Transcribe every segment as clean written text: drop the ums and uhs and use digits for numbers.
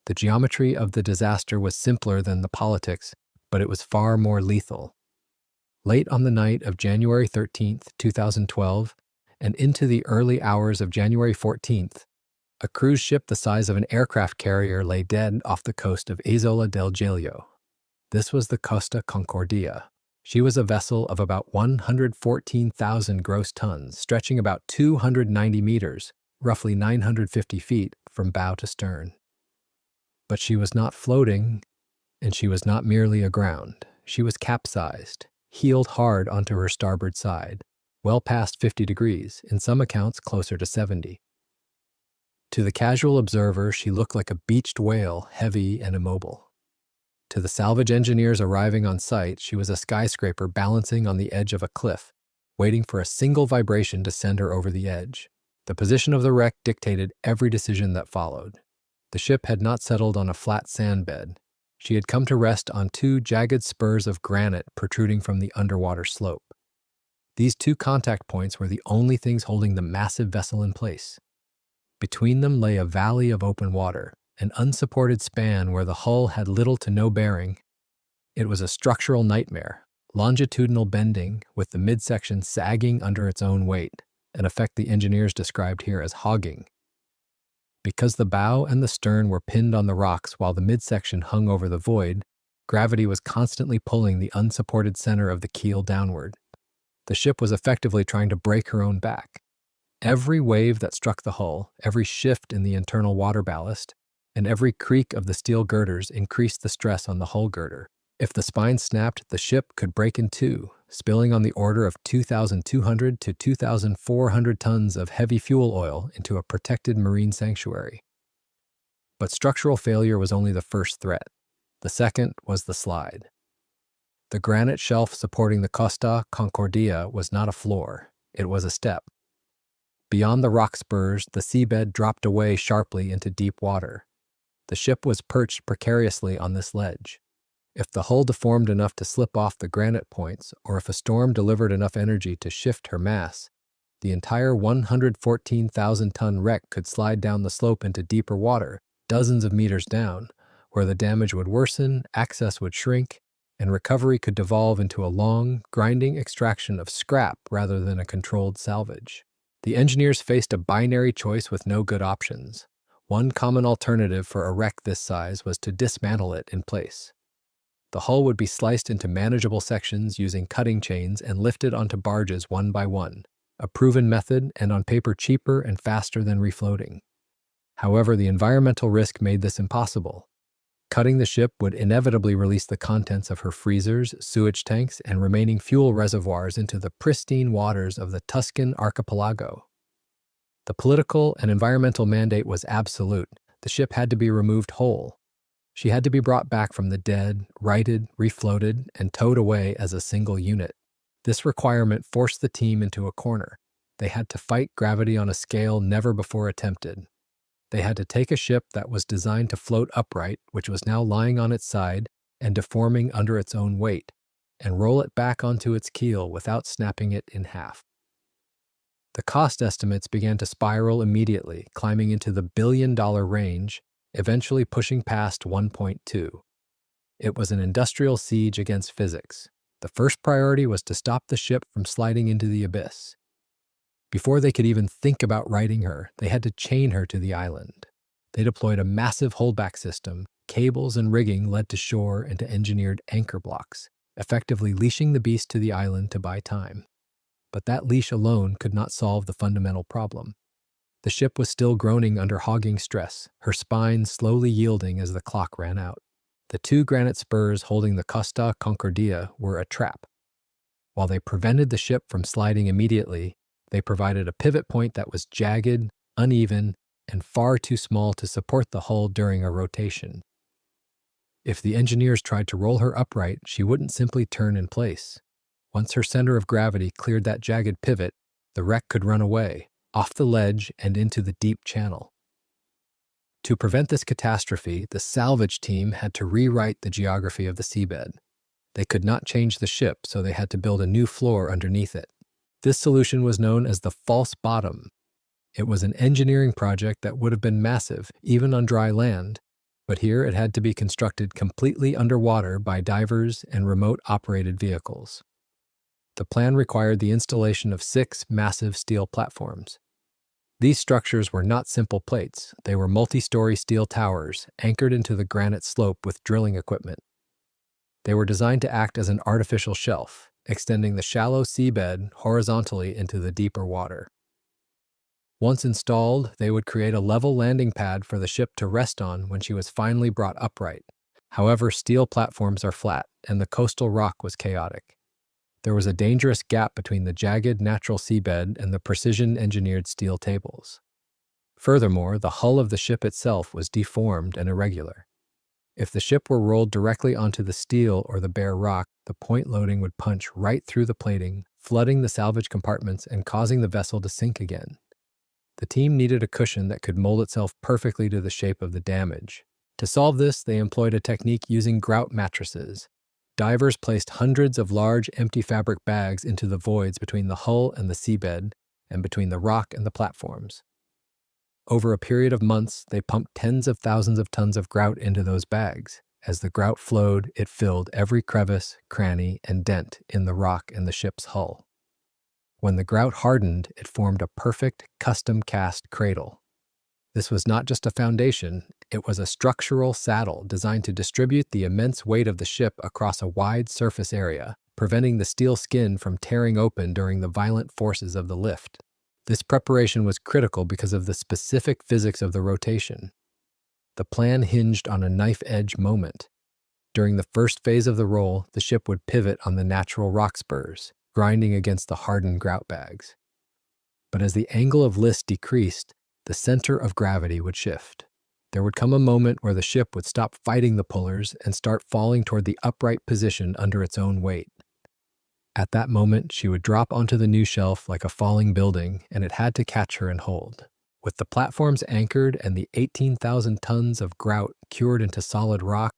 The geometry of the disaster was simpler than the politics, but it was far more lethal. Late on the night of January 13th, 2012, and into the early hours of January 14th, a cruise ship the size of an aircraft carrier lay dead off the coast of Isola del Giglio. This was the Costa Concordia. She was a vessel of about 114,000 gross tons, stretching about 290 meters, roughly 950 feet, from bow to stern. But she was not floating, and she was not merely aground. She was capsized, heeled hard onto her starboard side, well past 50 degrees, in some accounts closer to 70. To the casual observer, she looked like a beached whale, heavy and immobile. To the salvage engineers arriving on site, she was a skyscraper balancing on the edge of a cliff, waiting for a single vibration to send her over the edge. The position of the wreck dictated every decision that followed. The ship had not settled on a flat sand bed. She had come to rest on two jagged spurs of granite protruding from the underwater slope. These two contact points were the only things holding the massive vessel in place. Between them lay a valley of open water, an unsupported span where the hull had little to no bearing. It was a structural nightmare, longitudinal bending with the midsection sagging under its own weight, an effect the engineers described here as hogging. Because the bow and the stern were pinned on the rocks while the midsection hung over the void, gravity was constantly pulling the unsupported center of the keel downward. The ship was effectively trying to break her own back. Every wave that struck the hull, every shift in the internal water ballast, and every creak of the steel girders increased the stress on the hull girder. If the spine snapped, the ship could break in two, spilling on the order of 2,200 to 2,400 tons of heavy fuel oil into a protected marine sanctuary. But structural failure was only the first threat. The second was the slide. The granite shelf supporting the Costa Concordia was not a floor, it was a step. Beyond the rock spurs, the seabed dropped away sharply into deep water. The ship was perched precariously on this ledge. If the hull deformed enough to slip off the granite points, or if a storm delivered enough energy to shift her mass, the entire 114,000-ton wreck could slide down the slope into deeper water, dozens of meters down, where the damage would worsen, access would shrink, and recovery could devolve into a long, grinding extraction of scrap rather than a controlled salvage. The engineers faced a binary choice with no good options. One common alternative for a wreck this size was to dismantle it in place. The hull would be sliced into manageable sections using cutting chains and lifted onto barges one by one, a proven method and on paper cheaper and faster than refloating. However, the environmental risk made this impossible. Cutting the ship would inevitably release the contents of her freezers, sewage tanks, and remaining fuel reservoirs into the pristine waters of the Tuscan archipelago. The political and environmental mandate was absolute. The ship had to be removed whole. She had to be brought back from the dead, righted, refloated, and towed away as a single unit. This requirement forced the team into a corner. They had to fight gravity on a scale never before attempted. They had to take a ship that was designed to float upright, which was now lying on its side and deforming under its own weight, and roll it back onto its keel without snapping it in half. The cost estimates began to spiral immediately, climbing into the billion-dollar range, eventually pushing past 1.2. It was an industrial siege against physics. The first priority was to stop the ship from sliding into the abyss. Before they could even think about righting her, they had to chain her to the island. They deployed a massive holdback system. Cables and rigging led to shore and to engineered anchor blocks, effectively leashing the beast to the island to buy time. But that leash alone could not solve the fundamental problem. The ship was still groaning under hogging stress, her spine slowly yielding as the clock ran out. The two granite spurs holding the Costa Concordia were a trap. While they prevented the ship from sliding immediately, they provided a pivot point that was jagged, uneven, and far too small to support the hull during a rotation. If the engineers tried to roll her upright, she wouldn't simply turn in place. Once her center of gravity cleared that jagged pivot, the wreck could run away, off the ledge and into the deep channel. To prevent this catastrophe, the salvage team had to rewrite the geography of the seabed. They could not change the ship, so they had to build a new floor underneath it. This solution was known as the false bottom. It was an engineering project that would have been massive, even on dry land, But here it had to be constructed completely underwater by divers and remote-operated vehicles. The plan required the installation of 6 massive steel platforms. These structures were not simple plates. They were multi-story steel towers anchored into the granite slope with drilling equipment. They were designed to act as an artificial shelf, extending the shallow seabed horizontally into the deeper water. Once installed, they would create a level landing pad for the ship to rest on when she was finally brought upright. However, steel platforms are flat, and the coastal rock was chaotic. There was a dangerous gap between the jagged natural seabed and the precision-engineered steel tables. Furthermore, the hull of the ship itself was deformed and irregular. If the ship were rolled directly onto the steel or the bare rock, the point loading would punch right through the plating, flooding the salvage compartments and causing the vessel to sink again. The team needed a cushion that could mold itself perfectly to the shape of the damage. To solve this, they employed a technique using grout mattresses. Divers placed hundreds of large, empty fabric bags into the voids between the hull and the seabed, and between the rock and the platforms. Over a period of months, they pumped tens of thousands of tons of grout into those bags. As the grout flowed, it filled every crevice, cranny, and dent in the rock and the ship's hull. When the grout hardened, it formed a perfect, custom-cast cradle. This was not just a foundation, it was a structural saddle designed to distribute the immense weight of the ship across a wide surface area, preventing the steel skin from tearing open during the violent forces of the lift. This preparation was critical because of the specific physics of the rotation. The plan hinged on a knife-edge moment. During the first phase of the roll, the ship would pivot on the natural rock spurs, grinding against the hardened grout bags. But as the angle of list decreased, the center of gravity would shift. There would come a moment where the ship would stop fighting the pullers and start falling toward the upright position under its own weight. At that moment, she would drop onto the new shelf like a falling building, and it had to catch her and hold. With the platforms anchored and the 18,000 tons of grout cured into solid rock,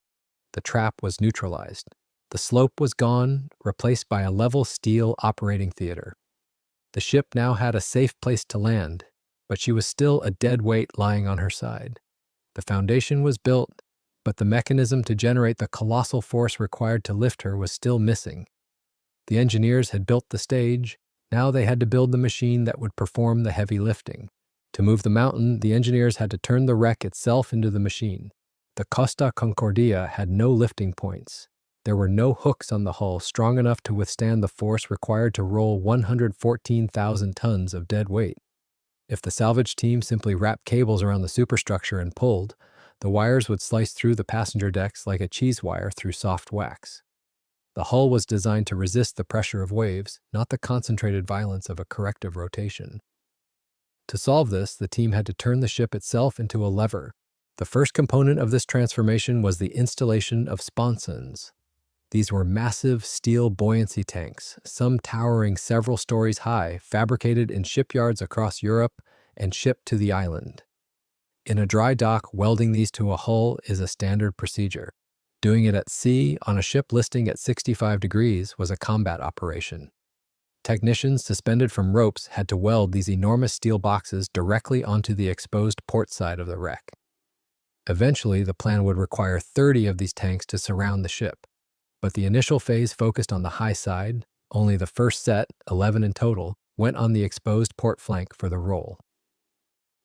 the trap was neutralized. The slope was gone, replaced by a level steel operating theater. The ship now had a safe place to land, but she was still a dead weight lying on her side. The foundation was built, but the mechanism to generate the colossal force required to lift her was still missing. The engineers had built the stage. Now they had to build the machine that would perform the heavy lifting. To move the mountain, the engineers had to turn the wreck itself into the machine. The Costa Concordia had no lifting points. There were no hooks on the hull strong enough to withstand the force required to roll 114,000 tons of dead weight. If the salvage team simply wrapped cables around the superstructure and pulled, the wires would slice through the passenger decks like a cheese wire through soft wax. The hull was designed to resist the pressure of waves, not the concentrated violence of a corrective rotation. To solve this, the team had to turn the ship itself into a lever. The first component of this transformation was the installation of sponsons. These were massive steel buoyancy tanks, some towering several stories high, fabricated in shipyards across Europe and shipped to the island. In a dry dock, welding these to a hull is a standard procedure. Doing it at sea, on a ship listing at 65 degrees, was a combat operation. Technicians suspended from ropes had to weld these enormous steel boxes directly onto the exposed port side of the wreck. Eventually, the plan would require 30 of these tanks to surround the ship. But the initial phase focused on the high side. Only the first set, 11 in total, went on the exposed port flank for the roll.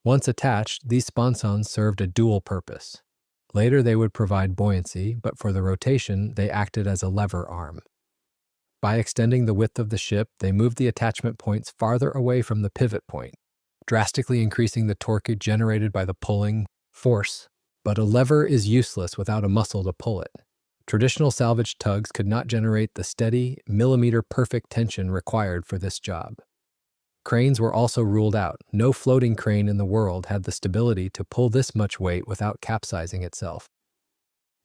Once attached, these sponsons served a dual purpose. Later they would provide buoyancy, but for the rotation, they acted as a lever arm. By extending the width of the ship, they moved the attachment points farther away from the pivot point, drastically increasing the torque generated by the pulling force. But a lever is useless without a muscle to pull it. Traditional salvage tugs could not generate the steady, millimeter-perfect tension required for this job. Cranes were also ruled out. No floating crane in the world had the stability to pull this much weight without capsizing itself.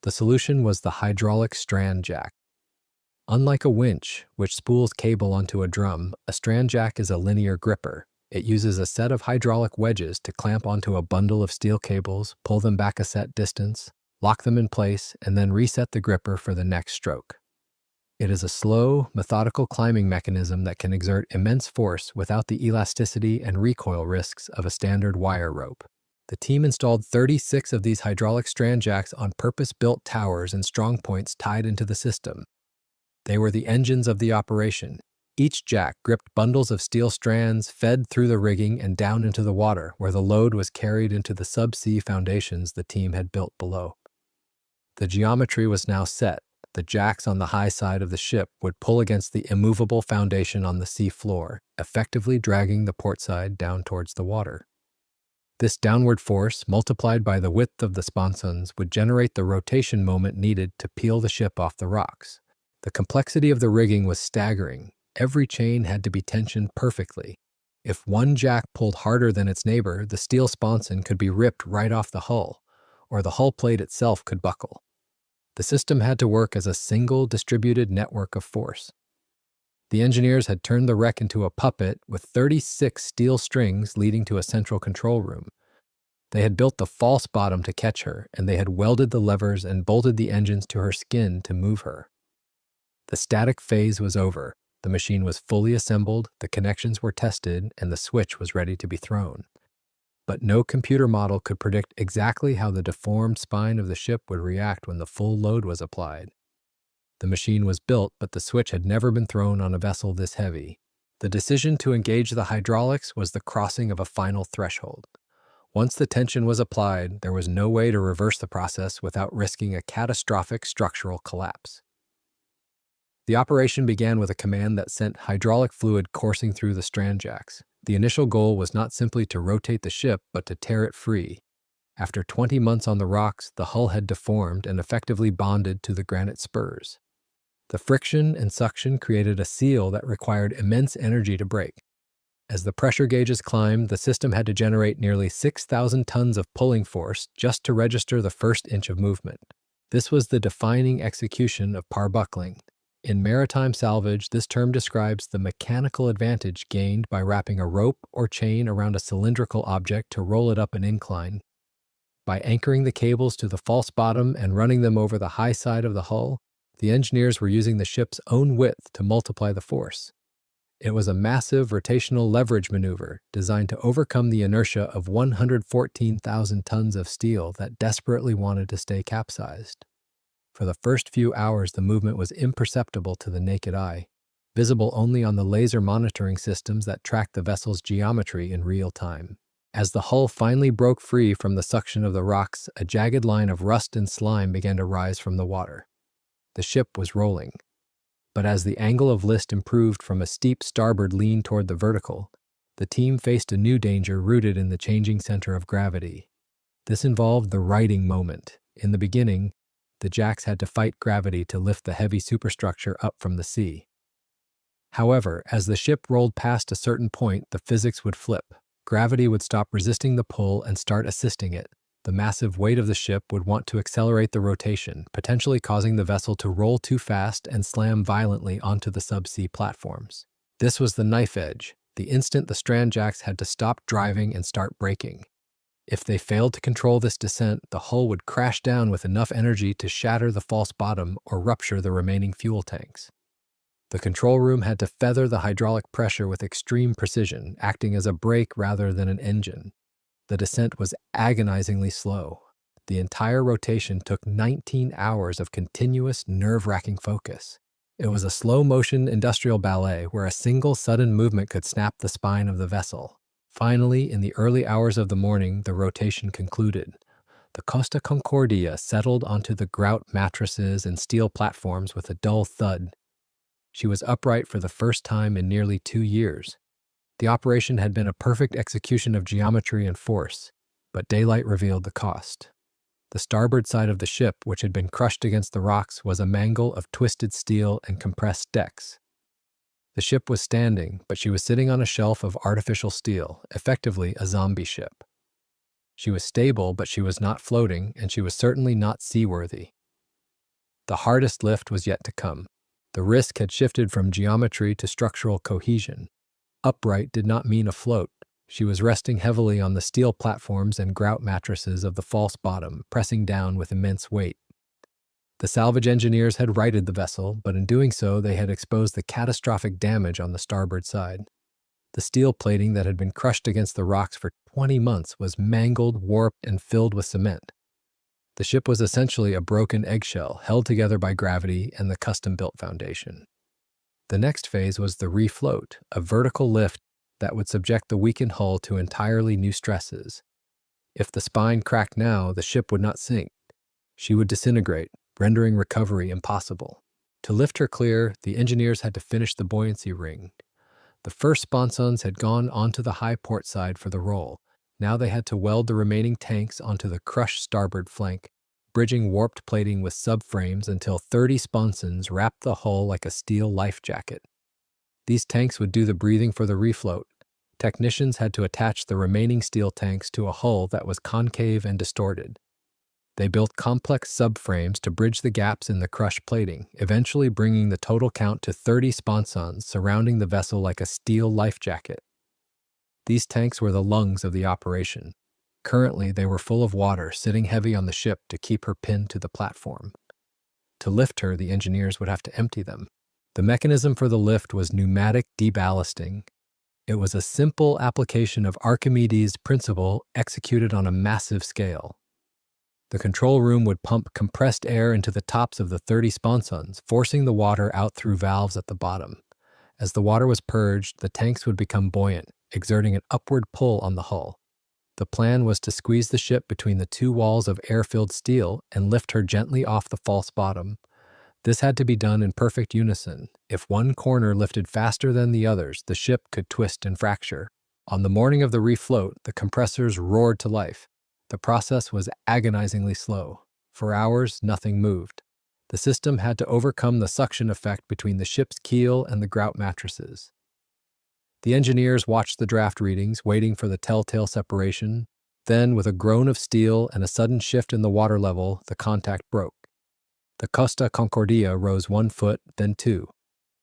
The solution was the hydraulic strand jack. Unlike a winch, which spools cable onto a drum, a strand jack is a linear gripper. It uses a set of hydraulic wedges to clamp onto a bundle of steel cables, pull them back a set distance, lock them in place, and then reset the gripper for the next stroke. It is a slow, methodical climbing mechanism that can exert immense force without the elasticity and recoil risks of a standard wire rope. The team installed 36 of these hydraulic strand jacks on purpose-built towers and strong points tied into the system. They were the engines of the operation. Each jack gripped bundles of steel strands, fed through the rigging and down into the water, where the load was carried into the subsea foundations the team had built below. The geometry was now set. The jacks on the high side of the ship would pull against the immovable foundation on the sea floor, effectively dragging the port side down towards the water. This downward force, multiplied by the width of the sponsons, would generate the rotation moment needed to peel the ship off the rocks. The complexity of the rigging was staggering. Every chain had to be tensioned perfectly. If one jack pulled harder than its neighbor, the steel sponson could be ripped right off the hull, or the hull plate itself could buckle. The system had to work as a single distributed network of force. The engineers had turned the wreck into a puppet with 36 steel strings leading to a central control room. They had built the false bottom to catch her, and they had welded the levers and bolted the engines to her skin to move her. The static phase was over. The machine was fully assembled, the connections were tested, and the switch was ready to be thrown. But no computer model could predict exactly how the deformed spine of the ship would react when the full load was applied. The machine was built, but the switch had never been thrown on a vessel this heavy. The decision to engage the hydraulics was the crossing of a final threshold. Once the tension was applied, there was no way to reverse the process without risking a catastrophic structural collapse. The operation began with a command that sent hydraulic fluid coursing through the strand jacks. The initial goal was not simply to rotate the ship, but to tear it free. After 20 months on the rocks, the hull had deformed and effectively bonded to the granite spurs. The friction and suction created a seal that required immense energy to break. As the pressure gauges climbed, the system had to generate nearly 6,000 tons of pulling force just to register the first inch of movement. This was the defining execution of parbuckling. In maritime salvage, this term describes the mechanical advantage gained by wrapping a rope or chain around a cylindrical object to roll it up an incline. By anchoring the cables to the false bottom and running them over the high side of the hull, the engineers were using the ship's own width to multiply the force. It was a massive rotational leverage maneuver designed to overcome the inertia of 114,000 tons of steel that desperately wanted to stay capsized. For the first few hours, the movement was imperceptible to the naked eye, visible only on the laser monitoring systems that tracked the vessel's geometry in real time. As the hull finally broke free from the suction of the rocks, a jagged line of rust and slime began to rise from the water. The ship was rolling. But as the angle of list improved from a steep starboard lean toward the vertical, the team faced a new danger rooted in the changing center of gravity. This involved the righting moment. In the beginning, the jacks had to fight gravity to lift the heavy superstructure up from the sea. However, as the ship rolled past a certain point, the physics would flip. Gravity would stop resisting the pull and start assisting it. The massive weight of the ship would want to accelerate the rotation, potentially causing the vessel to roll too fast and slam violently onto the subsea platforms. This was the knife edge, the instant the strand jacks had to stop driving and start braking. If they failed to control this descent, the hull would crash down with enough energy to shatter the false bottom or rupture the remaining fuel tanks. The control room had to feather the hydraulic pressure with extreme precision, acting as a brake rather than an engine. The descent was agonizingly slow. The entire rotation took 19 hours of continuous, nerve-wracking focus. It was a slow-motion industrial ballet where a single sudden movement could snap the spine of the vessel. Finally, in the early hours of the morning, the rotation concluded. The Costa Concordia settled onto the grout mattresses and steel platforms with a dull thud. She was upright for the first time in nearly 2 years. The operation had been a perfect execution of geometry and force, but daylight revealed the cost. The starboard side of the ship, which had been crushed against the rocks, was a mangle of twisted steel and compressed decks. The ship was standing, but she was sitting on a shelf of artificial steel, effectively a zombie ship. She was stable, but she was not floating, and she was certainly not seaworthy. The hardest lift was yet to come. The risk had shifted from geometry to structural cohesion. Upright did not mean afloat. She was resting heavily on the steel platforms and grout mattresses of the false bottom, pressing down with immense weight. The salvage engineers had righted the vessel, but in doing so, they had exposed the catastrophic damage on the starboard side. The steel plating that had been crushed against the rocks for 20 months was mangled, warped, and filled with cement. The ship was essentially a broken eggshell held together by gravity and the custom-built foundation. The next phase was the refloat, a vertical lift that would subject the weakened hull to entirely new stresses. If the spine cracked now, the ship would not sink. She would disintegrate, rendering recovery impossible. To lift her clear, the engineers had to finish the buoyancy ring. The first sponsons had gone onto the high port side for the roll. Now they had to weld the remaining tanks onto the crushed starboard flank, bridging warped plating with subframes until 30 sponsons wrapped the hull like a steel life jacket. These tanks would do the breathing for the refloat. Technicians had to attach the remaining steel tanks to a hull that was concave and distorted. They built complex subframes to bridge the gaps in the crushed plating, eventually bringing the total count to 30 sponsons surrounding the vessel like a steel life jacket. These tanks were the lungs of the operation. Currently, they were full of water, sitting heavy on the ship to keep her pinned to the platform. To lift her, the engineers would have to empty them. The mechanism for the lift was pneumatic de-ballasting. It was a simple application of Archimedes' principle executed on a massive scale. The control room would pump compressed air into the tops of the 30 sponsons, forcing the water out through valves at the bottom. As the water was purged, the tanks would become buoyant, exerting an upward pull on the hull. The plan was to squeeze the ship between the two walls of air-filled steel and lift her gently off the false bottom. This had to be done in perfect unison. If one corner lifted faster than the others, the ship could twist and fracture. On the morning of the refloat, the compressors roared to life. The process was agonizingly slow. For hours, nothing moved. The system had to overcome the suction effect between the ship's keel and the grout mattresses. The engineers watched the draft readings, waiting for the telltale separation. Then, with a groan of steel and a sudden shift in the water level, the contact broke. The Costa Concordia rose 1 foot, then 2.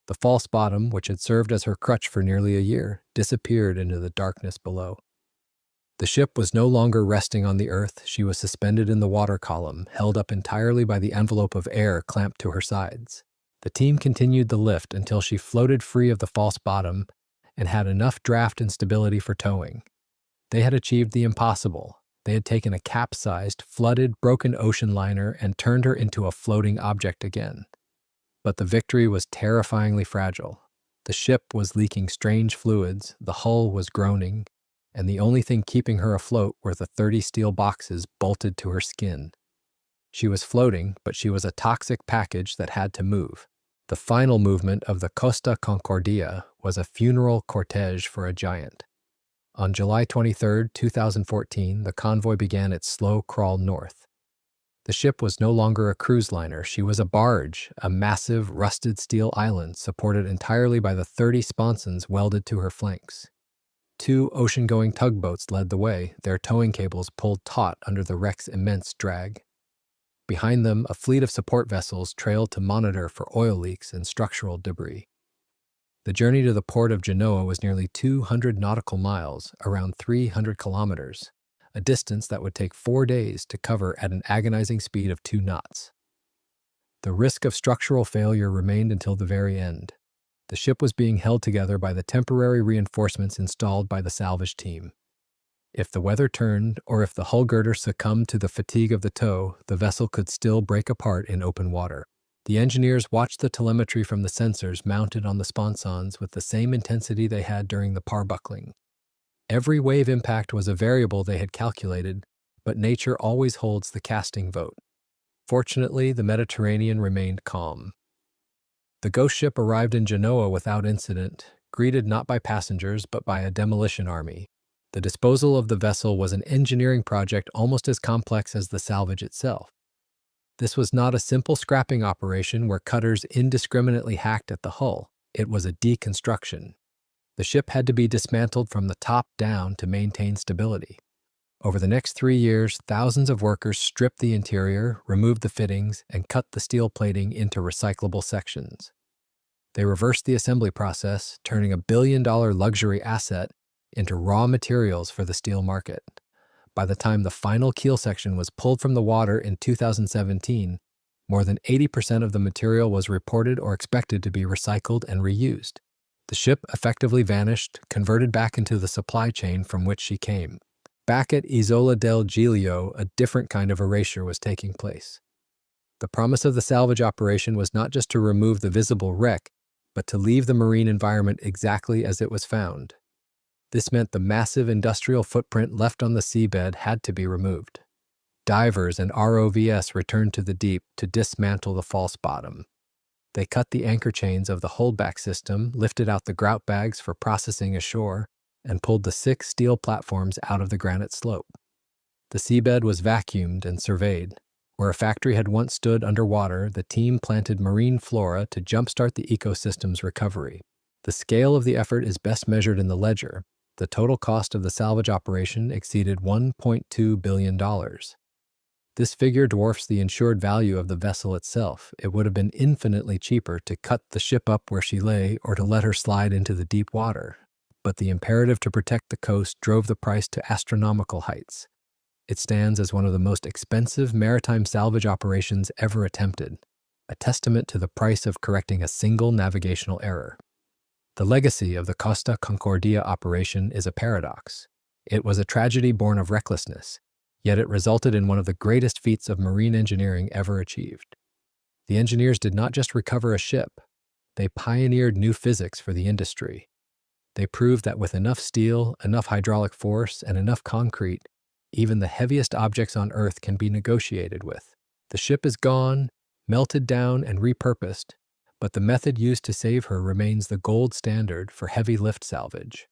The false bottom, which had served as her crutch for nearly a year, disappeared into the darkness below. The ship was no longer resting on the earth. She was suspended in the water column, held up entirely by the envelope of air clamped to her sides. The team continued the lift until she floated free of the false bottom and had enough draft and stability for towing. They had achieved the impossible. They had taken a capsized, flooded, broken ocean liner and turned her into a floating object again. But the victory was terrifyingly fragile. The ship was leaking strange fluids, the hull was groaning, and the only thing keeping her afloat were the 30 steel boxes bolted to her skin. She was floating, but she was a toxic package that had to move. The final movement of the Costa Concordia was a funeral cortege for a giant. On July 23, 2014, the convoy began its slow crawl north. The ship was no longer a cruise liner. She was a barge, a massive, rusted steel island supported entirely by the 30 sponsons welded to her flanks. 2 ocean-going tugboats led the way, their towing cables pulled taut under the wreck's immense drag. Behind them, a fleet of support vessels trailed to monitor for oil leaks and structural debris. The journey to the port of Genoa was nearly 200 nautical miles, around 300 kilometers, a distance that would take 4 days to cover at an agonizing speed of 2 knots. The risk of structural failure remained until the very end. The ship was being held together by the temporary reinforcements installed by the salvage team. If the weather turned, or if the hull girder succumbed to the fatigue of the tow, the vessel could still break apart in open water. The engineers watched the telemetry from the sensors mounted on the sponsons with the same intensity they had during the Parbuckling. Every wave impact was a variable they had calculated, but nature always holds the casting vote. Fortunately, the Mediterranean remained calm. The ghost ship arrived in Genoa without incident, greeted not by passengers but by a demolition army. The disposal of the vessel was an engineering project almost as complex as the salvage itself. This was not a simple scrapping operation where cutters indiscriminately hacked at the hull. It was a deconstruction. The ship had to be dismantled from the top down to maintain stability. Over the next 3 years, thousands of workers stripped the interior, removed the fittings, and cut the steel plating into recyclable sections. They reversed the assembly process, turning a billion-dollar luxury asset into raw materials for the steel market. By the time the final keel section was pulled from the water in 2017, more than 80% of the material was reported or expected to be recycled and reused. The ship effectively vanished, converted back into the supply chain from which she came. Back at Isola del Giglio, a different kind of erasure was taking place. The promise of the salvage operation was not just to remove the visible wreck, but to leave the marine environment exactly as it was found. This meant the massive industrial footprint left on the seabed had to be removed. Divers and ROVs returned to the deep to dismantle the false bottom. They cut the anchor chains of the holdback system, lifted out the grout bags for processing ashore, and pulled the 6 steel platforms out of the granite slope. The seabed was vacuumed and surveyed. Where a factory had once stood underwater, the team planted marine flora to jumpstart the ecosystem's recovery. The scale of the effort is best measured in the ledger. The total cost of the salvage operation exceeded $1.2 billion. This figure dwarfs the insured value of the vessel itself. It would have been infinitely cheaper to cut the ship up where she lay or to let her slide into the deep water. But the imperative to protect the coast drove the price to astronomical heights. It stands as one of the most expensive maritime salvage operations ever attempted, a testament to the price of correcting a single navigational error. The legacy of the Costa Concordia operation is a paradox. It was a tragedy born of recklessness, yet it resulted in one of the greatest feats of marine engineering ever achieved. The engineers did not just recover a ship, they pioneered new physics for the industry. They proved that with enough steel, enough hydraulic force, and enough concrete, even the heaviest objects on Earth can be negotiated with. The ship is gone, melted down, and repurposed, but the method used to save her remains the gold standard for heavy lift salvage.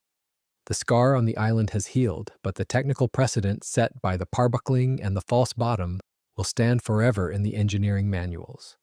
The scar on the island has healed, but the technical precedent set by the Parbuckling and the false bottom will stand forever in the engineering manuals.